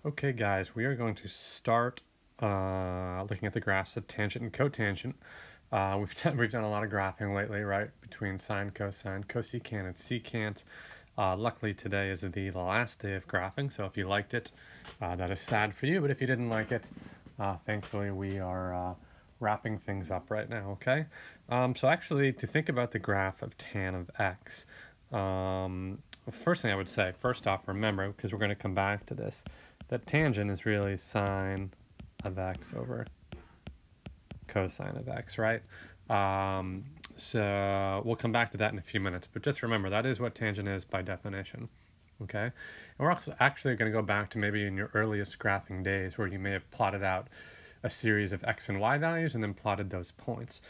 Okay guys, we are going to start looking at the graphs of tangent and cotangent. We've done a lot of graphing lately, right? Between sine, cosine, cosecant, and secant. Luckily today is the last day of graphing, so if you liked it, that is sad for you, but if you didn't like it, thankfully we are wrapping things up right now, okay? So actually, to think about the graph of tan of x, first thing I would say, first off, remember, because we're going to come back to this, that tangent is really sine of x over cosine of x, right? So we'll come back to that in a few minutes, but just remember that is what tangent is by definition, okay? And we're also actually going to go back to maybe in your earliest graphing days where you may have plotted out a series of x and y values and then plotted those points.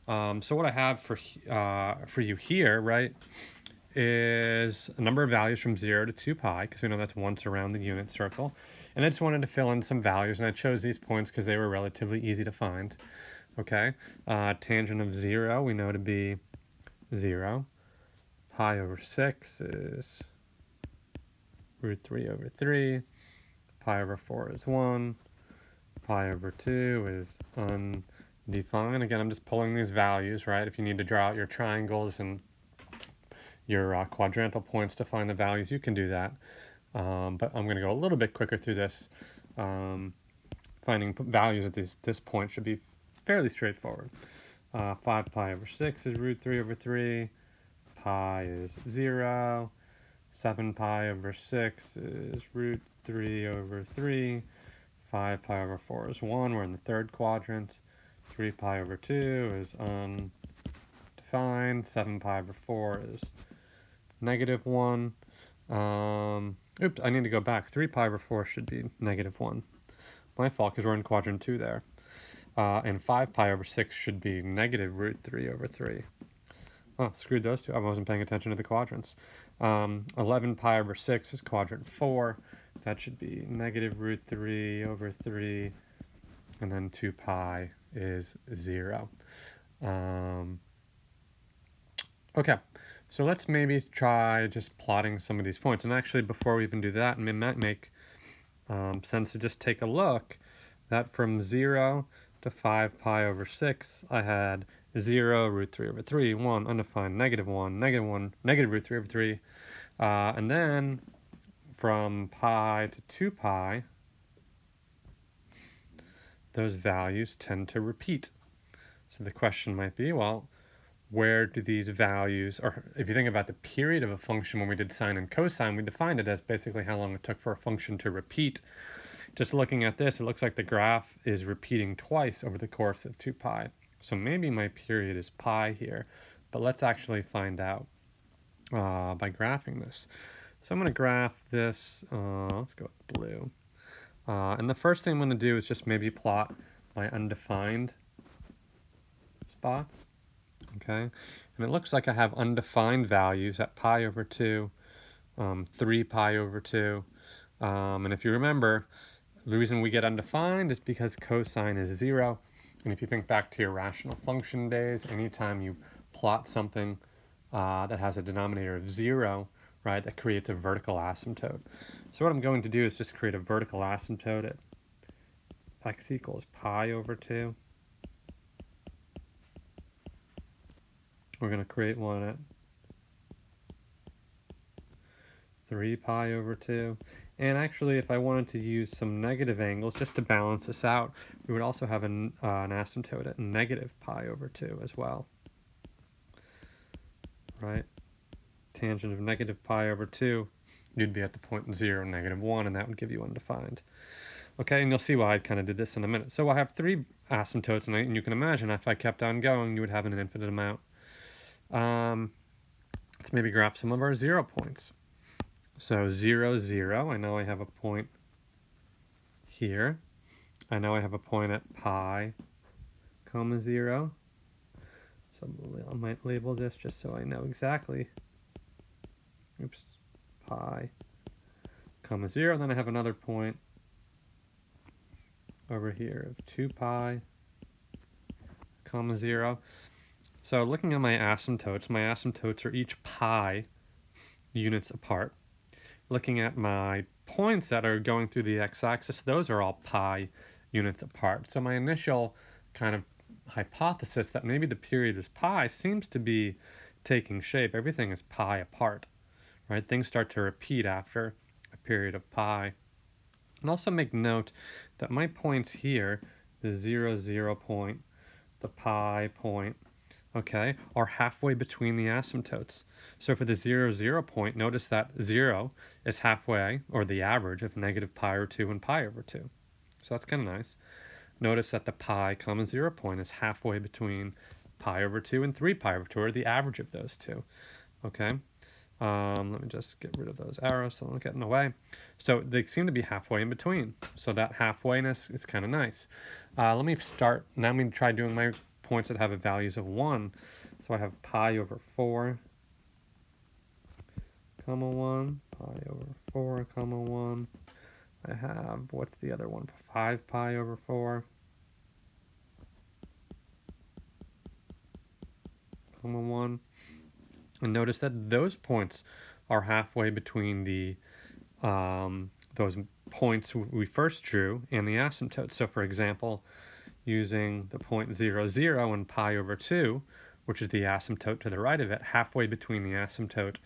So what I have for you here, right, is a number of values from 0 to 2 pi, because we know that's once around the unit circle. And I just wanted to fill in some values, and I chose these points because they were relatively easy to find. Okay, tangent of 0 we know to be 0. Pi over 6 is root 3 over 3. Pi over 4 is 1. Pi over 2 is undefined. Again, I'm just pulling these values, right? If you need to draw out your triangles and your quadrantal points to find the values, you can do that. But I'm going to go a little bit quicker through this. Finding values at this point should be fairly straightforward. 5 pi over 6 is root 3 over 3. Pi is 0. 7 pi over 6 is root 3 over 3. 5 pi over 4 is 1. We're in the third quadrant. 3 pi over 2 is undefined. 7 pi over 4 is negative 1. Oops, I need to go back. 3 pi over 4 should be negative 1. My fault, because we're in quadrant 2 there. And 5 pi over 6 should be negative root 3 over 3. Oh, screwed those two. I wasn't paying attention to the quadrants. 11 pi over 6 is quadrant 4. That should be negative root 3 over 3. And then 2 pi is 0. Okay, so let's maybe try just plotting some of these points. And actually, before we even do that, it might make sense to just take a look that from 0 to 5 pi over 6, I had 0, root 3 over 3, 1, undefined, negative 1, negative 1, negative root 3 over 3. And then from pi to 2 pi, those values tend to repeat. So the question might be, well, where do these values, or if you think about the period of a function when we did sine and cosine, we defined it as basically how long it took for a function to repeat. Just looking at this, it looks like the graph is repeating twice over the course of 2 pi. So maybe my period is pi here, but let's actually find out by graphing this. So I'm going to graph this, let's go with blue. And the first thing I'm going to do is just maybe plot my undefined spots. Okay, and it looks like I have undefined values at pi over 2, 3 pi over 2. And if you remember, the reason we get undefined is because cosine is 0. And if you think back to your rational function days, anytime you plot something that has a denominator of 0, right, that creates a vertical asymptote. So what I'm going to do is just create a vertical asymptote at x equals pi over 2. We're going to create one at 3 pi over 2. And actually, if I wanted to use some negative angles just to balance this out, we would also have an asymptote at negative pi over 2 as well. Right? Tangent of negative pi over 2, you'd be at the point 0, negative 1, and that would give you undefined. Okay, and you'll see why I kind of did this in a minute. So I have 3 asymptotes, and you can imagine if I kept on going, you would have an infinite amount. Let's maybe graph some of our 0 points. So 0, 0, I know I have a point here. I know I have a point at pi, comma 0. So I might label this just so I know exactly. Oops, pi, comma 0. Then I have another point over here of 2 pi, comma 0. So looking at my asymptotes are each pi units apart. Looking at my points that are going through the x-axis, those are all pi units apart. So my initial kind of hypothesis that maybe the period is pi seems to be taking shape. Everything is pi apart, right? Things start to repeat after a period of pi. And also make note that my points here, the 0, 0 point, the pi point, okay, are halfway between the asymptotes. So for the 0, 0 point, notice that 0 is halfway, or the average of negative pi over 2 and pi over 2. So that's kind of nice. Notice that the pi comma 0 point is halfway between pi over 2 and 3 pi over 2, or the average of those two, okay? Let me just get rid of those arrows so they don't get in the way. So they seem to be halfway in between. So that halfwayness is kind of nice. Let me start. Now I'm going to try doing my points that have values of 1. So I have pi over 4, comma 1, pi over 4, comma 1. I have, what's the other one? 5 pi over 4, comma 1. And notice that those points are halfway between the those points we first drew and the asymptote. So for example, using the point 0, 0 and pi over 2, which is the asymptote to the right of it, halfway between the asymptote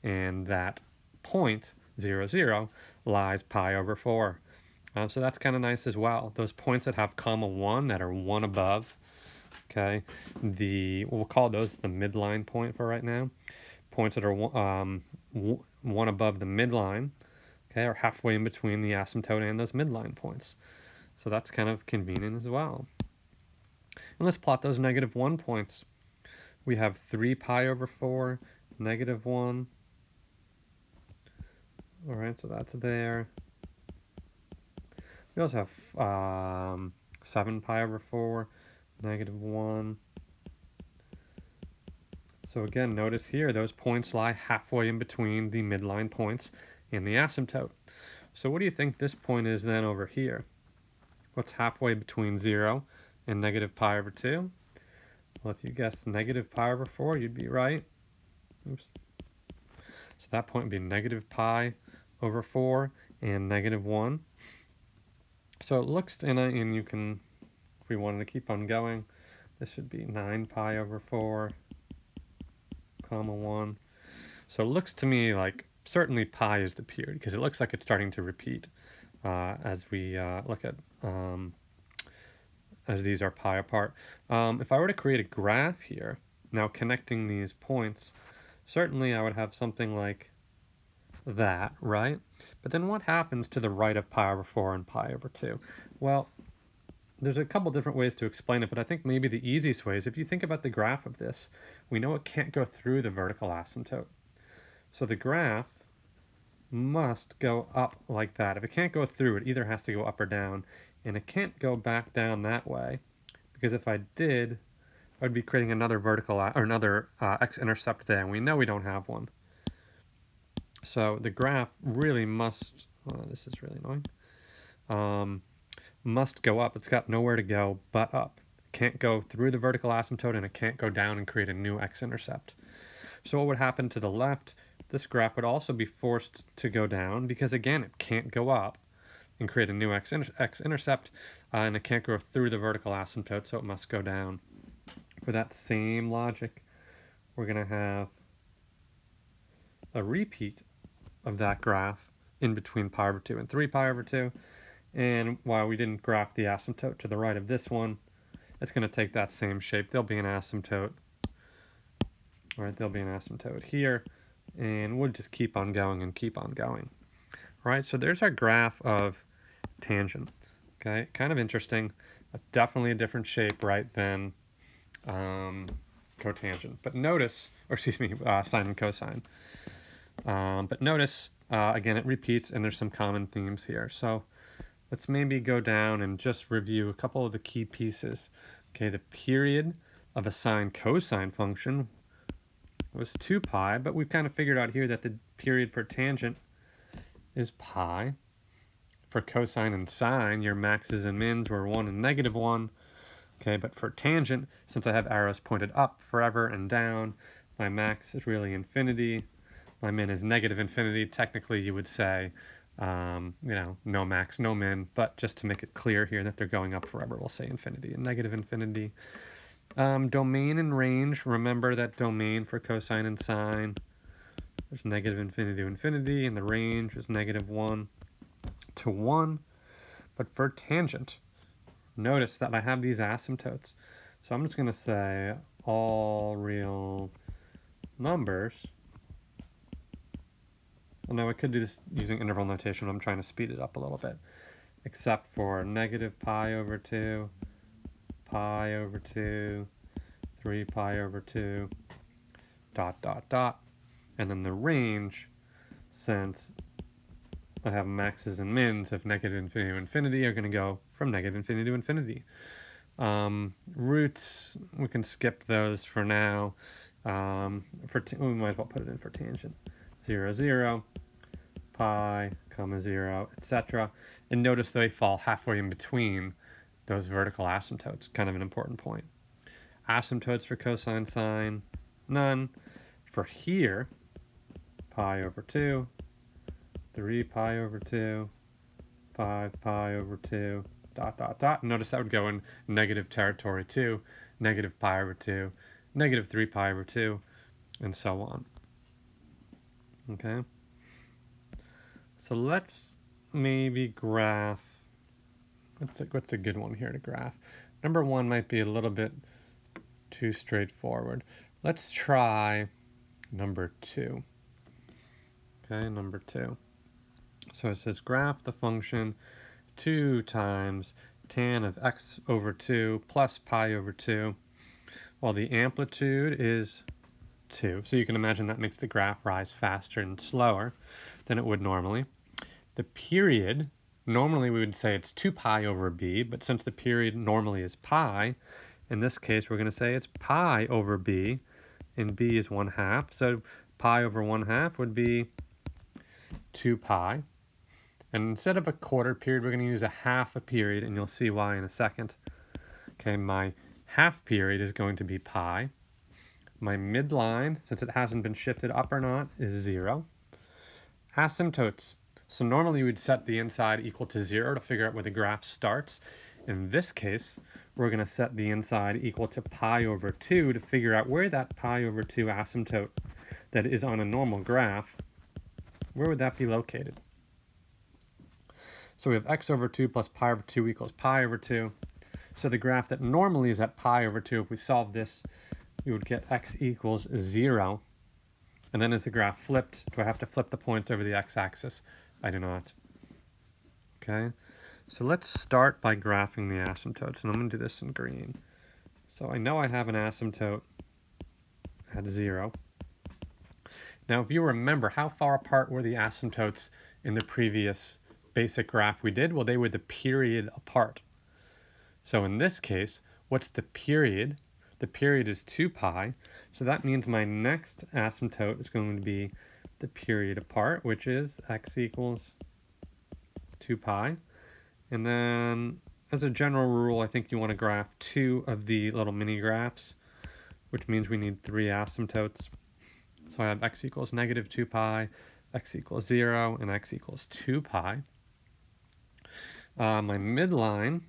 and that point 0, 0 lies pi over 4. So that's kind of nice as well. Those points that have comma 1, that are 1 above, okay, we'll call those the midline point for right now. Points that are 1 above the midline, okay, are halfway in between the asymptote and those midline points. So that's kind of convenient as well. And let's plot those negative 1 points. We have 3 pi over 4, negative 1. All right, so that's there. We also have 7 pi over 4, negative 1. So again, notice here, those points lie halfway in between the midline points and the asymptote. So what do you think this point is then over here? What's halfway between 0 and negative pi over 2? Well, if you guessed negative pi over 4, you'd be right. Oops. So that point would be negative pi over 4 and negative 1. So it looks, and you can, if we wanted to keep on going, this should be 9 pi over 4, comma 1. So it looks to me like certainly pi is the period, because it looks like it's starting to repeat as we look at, as these are pi apart. If I were to create a graph here, now connecting these points, certainly I would have something like that, right? But then what happens to the right of pi over 4 and pi over 2? Well, there's a couple different ways to explain it, but I think maybe the easiest way is if you think about the graph of this, we know it can't go through the vertical asymptote. So the graph must go up like that. If it can't go through, it either has to go up or down, and it can't go back down that way, because if I did, I'd be creating another vertical or another x-intercept there, and we know we don't have one. So the graph really must, this is really annoying, must go up. It's got nowhere to go but up. It can't go through the vertical asymptote, and it can't go down and create a new x-intercept. So what would happen to the left? This graph would also be forced to go down, because again, it can't go up and create a new x-intercept, and it can't go through the vertical asymptote, so it must go down. For that same logic, we're going to have a repeat of that graph in between pi over 2 and 3 pi over 2. And while we didn't graph the asymptote to the right of this one, it's going to take that same shape. There'll be an asymptote. All right, there'll be an asymptote here, and we'll just keep on going and keep on going. All right, so there's our graph of tangent. Okay, kind of interesting. Definitely a different shape, right, than cotangent. But notice, or excuse me, sine and cosine. But notice, again, it repeats, and there's some common themes here. So let's maybe go down and just review a couple of the key pieces. Okay, the period of a sine cosine function was 2 pi, but we've kind of figured out here that the period for tangent is pi. For cosine and sine, your maxes and mins were 1 and negative 1. Okay, but for tangent, since I have arrows pointed up forever and down, my max is really infinity. My min is negative infinity. Technically, you would say You know, no max, no min, but just to make it clear here that they're going up forever, we'll say infinity and negative infinity. Domain and range, remember that domain for cosine and sine is negative infinity to infinity, and the range is negative 1 to 1. But for tangent, notice that I have these asymptotes. So I'm just going to say all real numbers. And now I could do this using interval notation, but I'm trying to speed it up a little bit. Except for negative pi over 2, pi over 2, 3 pi over 2, dot, dot, dot. And then the range, since I have maxes and mins of negative infinity to infinity, are going to go from negative infinity to infinity. Roots, we can skip those for now. We might as well put it in for tangent. 0, 0, pi, comma 0, etc. And notice they fall halfway in between those vertical asymptotes. Kind of an important point. Asymptotes for cosine, sine, none. For here, pi over 2, 3 pi over 2, 5 pi over 2, dot, dot, dot. Notice that would go in negative territory too. Negative pi over 2, negative 3 pi over 2, and so on. Okay? So let's maybe graph. What's a good one here to graph? Number 1 might be a little bit too straightforward. Let's try number 2. Okay, number 2. So it says graph the function 2 times tan of x over 2 plus pi over 2, while the amplitude is 2. So you can imagine that makes the graph rise faster and slower than it would normally. The period, normally we would say it's 2 pi over b, but since the period normally is pi, in this case we're going to say it's pi over b, and b is 1/2. So pi over 1/2 would be 2 pi. And instead of a quarter period, we're going to use a half a period, and you'll see why in a second. Okay, my half period is going to be pi. My midline, since it hasn't been shifted up or not, is 0. Asymptotes. So normally we'd set the inside equal to 0 to figure out where the graph starts. In this case, we're going to set the inside equal to pi over 2 to figure out where that pi over 2 asymptote that is on a normal graph, where would that be located? So we have x over 2 plus pi over 2 equals pi over 2. So the graph that normally is at pi over 2, if we solve this, we would get x equals 0. And then as the graph flipped, do I have to flip the points over the x-axis? I do not. Okay, so let's start by graphing the asymptotes, and I'm going to do this in green. So I know I have an asymptote at 0. Now if you remember, how far apart were the asymptotes in the previous basic graph we did? Well, they were the period apart. So in this case, what's the period? The period is 2 pi, so that means my next asymptote is going to be the period apart, which is x equals 2 pi. And then, as a general rule, I think you want to graph 2 of the little mini graphs, which means we need 3 asymptotes. So I have x equals negative 2 pi, x equals 0, and x equals 2 pi. My midline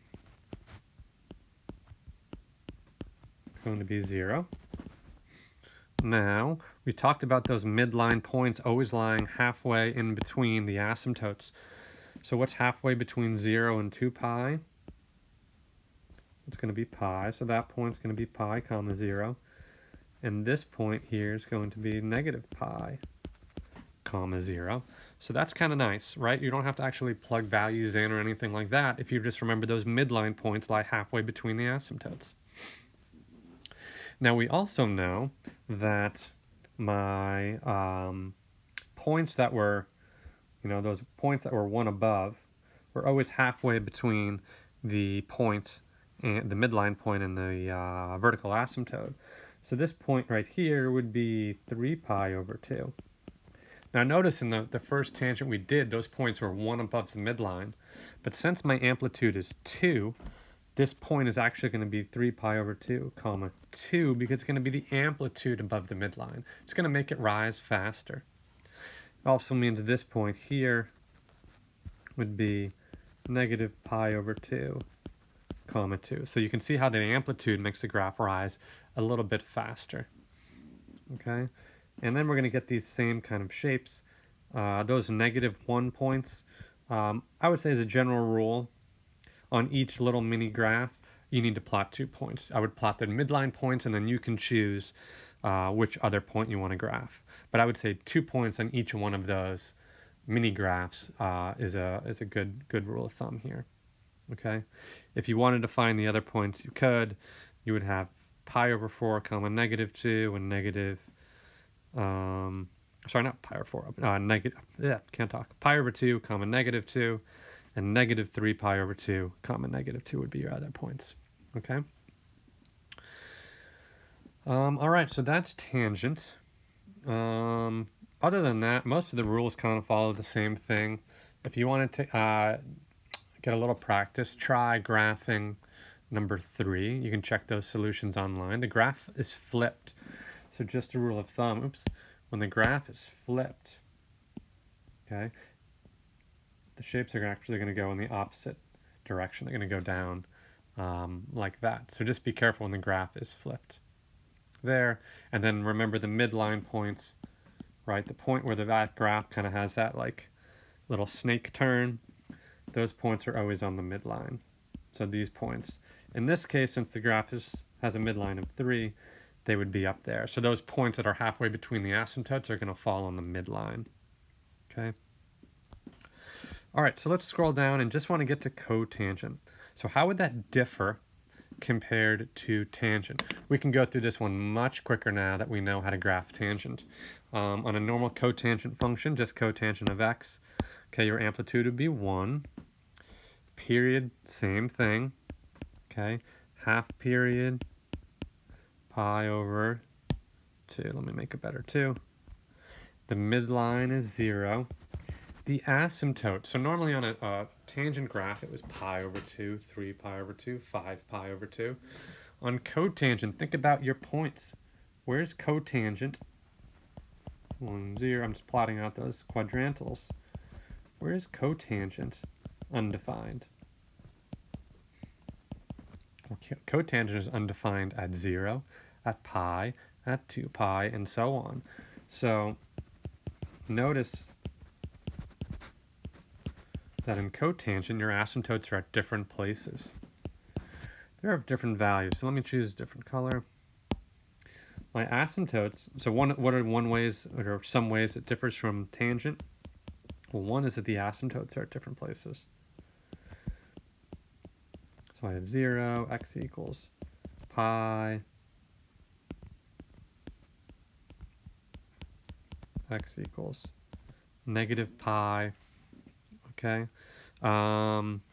is going to be 0. Now, we talked about those midline points always lying halfway in between the asymptotes. So what's halfway between 0 and 2 pi? It's going to be pi, so that point's going to be pi comma 0. And this point here is going to be negative pi comma 0. So that's kind of nice, right? You don't have to actually plug values in or anything like that if you just remember those midline points lie halfway between the asymptotes. Now we also know that my points that were, those points that were 1 above were always halfway between the points and the midline point and the vertical asymptote. So this point right here would be 3 pi over 2. Now notice in the first tangent we did, those points were 1 above the midline. But since my amplitude is 2, this point is actually going to be 3 pi over 2, comma 2, because it's going to be the amplitude above the midline. It's going to make it rise faster. It also means this point here would be negative pi over 2, comma 2. So you can see how the amplitude makes the graph rise a little bit faster. Okay? And then we're going to get these same kind of shapes. Those -1 points, I would say as a general rule, on each little mini graph, you need to plot 2 points. I would plot the midline points, and then you can choose which other point you want to graph. But I would say 2 points on each one of those mini graphs is a good rule of thumb here. Okay, if you wanted to find the other points, you could. You would have pi over 4, comma -2, and sorry, not pi over 4, can't talk. Pi over 2, comma -2, and -3 pi over 2, comma -2 would be your other points. Okay. All right, so that's tangent. Other than that, most of the rules kind of follow the same thing. If you wanted to get a little practice, try graphing number 3. You can check those solutions online. The graph is flipped. So just a rule of thumb, when the graph is flipped, okay, the shapes are actually going to go in the opposite direction. They're going to go down like that. So just be careful when the graph is flipped. There, and then remember the midline points, right? The point where that graph kind of has that like little snake turn, those points are always on the midline. So these points, in this case, since the graph has a midline of 3, they would be up there. So those points that are halfway between the asymptotes are going to fall on the midline. Okay. All right, so let's scroll down and just want to get to cotangent. So how would that differ compared to tangent? We can go through this one much quicker now that we know how to graph tangent. On a normal cotangent function, just cotangent of x, okay, your amplitude would be 1. Period, same thing, okay, half period, pi over 2. Let me make it better, 2. The midline is 0. The asymptote, so normally on a tangent graph, it was pi over 2, 3 pi over 2, 5 pi over 2. On cotangent, think about your points. Where's cotangent? 1, 0. I'm just plotting out those quadrantals. Where's cotangent? Undefined. Okay, cotangent is undefined at 0, at pi, at 2 pi, and so on. So notice that in cotangent, your asymptotes are at different places. They're of different values. So let me choose a different color. My asymptotes, so what are some ways it differs from tangent? Well, one is that the asymptotes are at different places. So I have 0, x equals pi, x equals negative pi. Okay.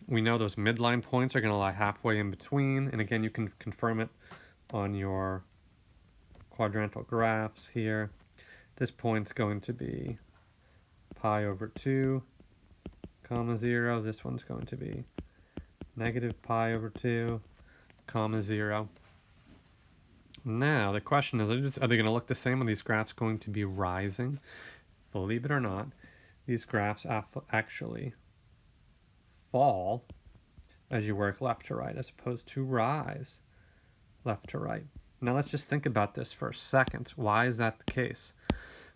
We know those midline points are going to lie halfway in between, and again, you can confirm it on your quadrantal graphs here. This point's going to be pi over 2, comma 0. This one's going to be negative pi over 2, comma 0. Now, the question is, are they going to look the same? Are these graphs going to be rising? Believe it or not, these graphs actually fall as you work left to right, as opposed to rise left to right. Now let's just think about this for a second. Why is that the case?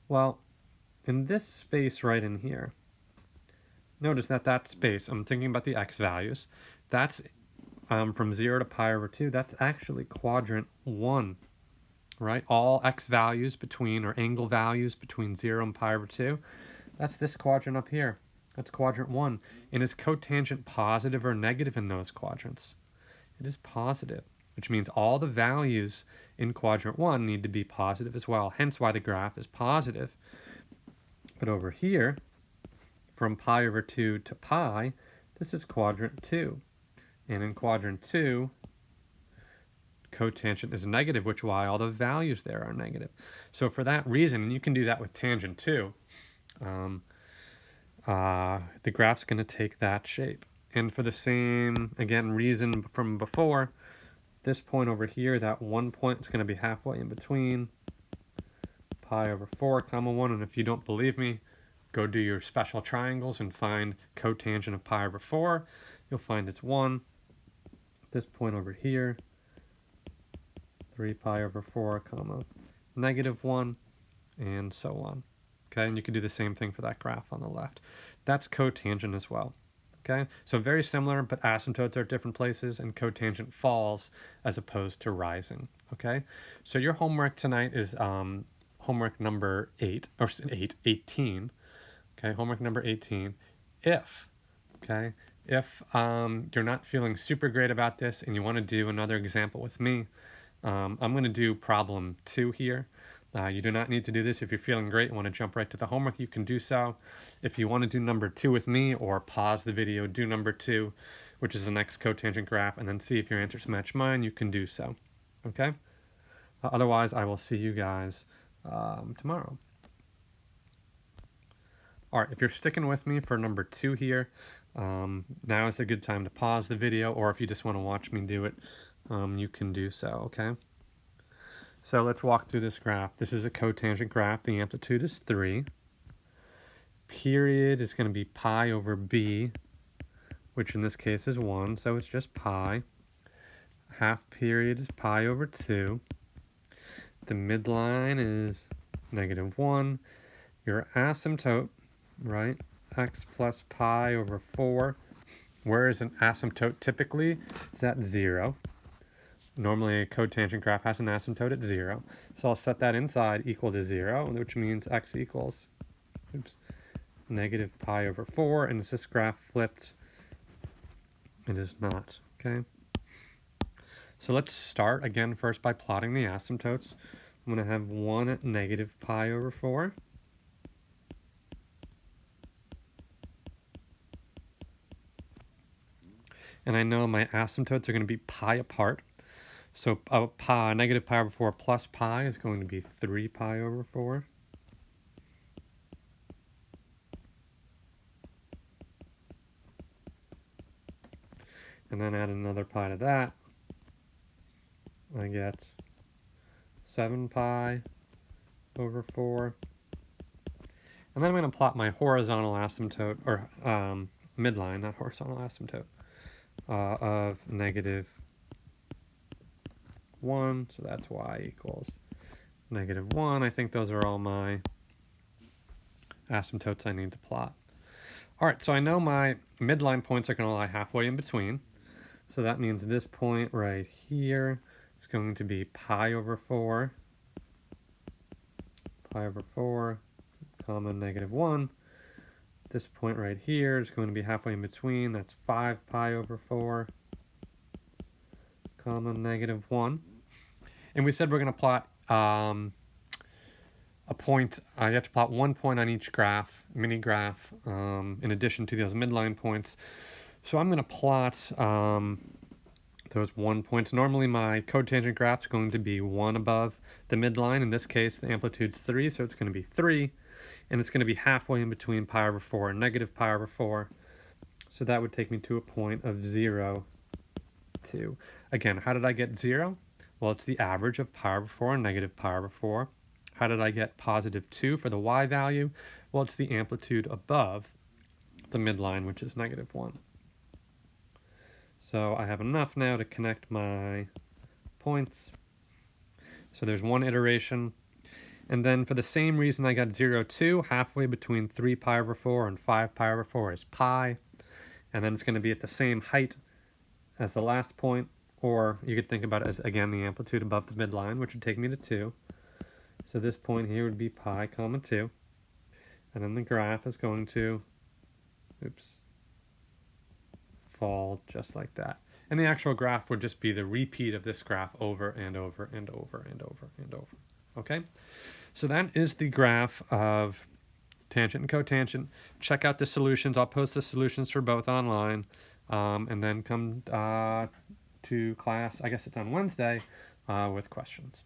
Well, in this space right in here, notice that space, I'm thinking about the x values, that's from 0 to pi over 2, that's actually quadrant 1, right? All x values between, or angle values between 0 and pi over 2, that's this quadrant up here. That's quadrant 1. And is cotangent positive or negative in those quadrants? It is positive, which means all the values in quadrant 1 need to be positive as well, hence why the graph is positive. But over here, from pi over 2 to pi, this is quadrant 2. And in quadrant 2, cotangent is negative, which is why all the values there are negative. So for that reason, and you can do that with tangent too, the graph's going to take that shape. And for the same, again, reason from before, this point over here, that 1 point is going to be halfway in between pi over 4, comma 1. And if you don't believe me, go do your special triangles and find cotangent of pi over 4. You'll find it's 1. This point over here, 3 pi over 4, comma, negative 1, and so on. Okay, and you can do the same thing for that graph on the left. That's cotangent as well. Okay, so very similar, but asymptotes are at different places, and cotangent falls as opposed to rising. Okay, so your homework tonight is homework number 18. Okay, homework number 18. If you're not feeling super great about this and you want to do another example with me, I'm going to do problem 2 here. You do not need to do this. If you're feeling great and want to jump right to the homework, you can do so. If you want to do number 2 with me, or pause the video, do number 2, which is the next cotangent graph, and then see if your answers match mine, you can do so. Okay? Otherwise, I will see you guys tomorrow. All right, if you're sticking with me for number 2 here, now is a good time to pause the video, or if you just want to watch me do it, you can do so, okay? So let's walk through this graph. This is a cotangent graph. The amplitude is 3. Period is going to be pi over b, which in this case is 1, so it's just pi. Half period is pi over 2. The midline is negative 1. Your asymptote, right, x plus pi over 4. Where is an asymptote typically? It's at 0. Normally a cotangent graph has an asymptote at 0. So I'll set that inside equal to 0, which means x equals, negative pi over 4. And is this graph flipped? It is not, okay? So let's start again first by plotting the asymptotes. I'm going to have 1 at negative pi over 4. And I know my asymptotes are going to be pi apart. So negative pi over 4 plus pi is going to be 3 pi over 4. And then add another pi to that. I get 7 pi over 4. And then I'm going to plot my horizontal asymptote, or midline, not horizontal asymptote, of negative 1, so that's y equals negative 1. I think those are all my asymptotes I need to plot. All right, so I know my midline points are going to lie halfway in between. So that means this point right here is going to be pi over 4, comma, negative 1. This point right here is going to be halfway in between. That's 5 pi over 4, comma, negative 1. And we said we're going to plot a point. You have to plot one point on each graph, mini graph, in addition to those midline points. So I'm going to plot those 1 points. Normally my cotangent graph is going to be 1 above the midline. In this case, the amplitude's 3, so it's going to be 3. And it's going to be halfway in between pi over 4 and negative pi over 4. So that would take me to a point of 0, 2. Again, how did I get 0? Well, it's the average of pi over 4 and negative pi over 4. How did I get positive 2 for the y value? Well, it's the amplitude above the midline, which is negative 1. So I have enough now to connect my points. So there's one iteration. And then for the same reason I got 0, 2, halfway between 3 pi over 4 and 5 pi over 4 is pi. And then it's going to be at the same height as the last point. Or you could think about it as, again, the amplitude above the midline, which would take me to 2. So this point here would be pi, comma 2. And then the graph is going to, fall just like that. And the actual graph would just be the repeat of this graph over and over and over and over and over. Okay? So that is the graph of tangent and cotangent. Check out the solutions. I'll post the solutions for both online. And then come to class, I guess it's on Wednesday, with questions.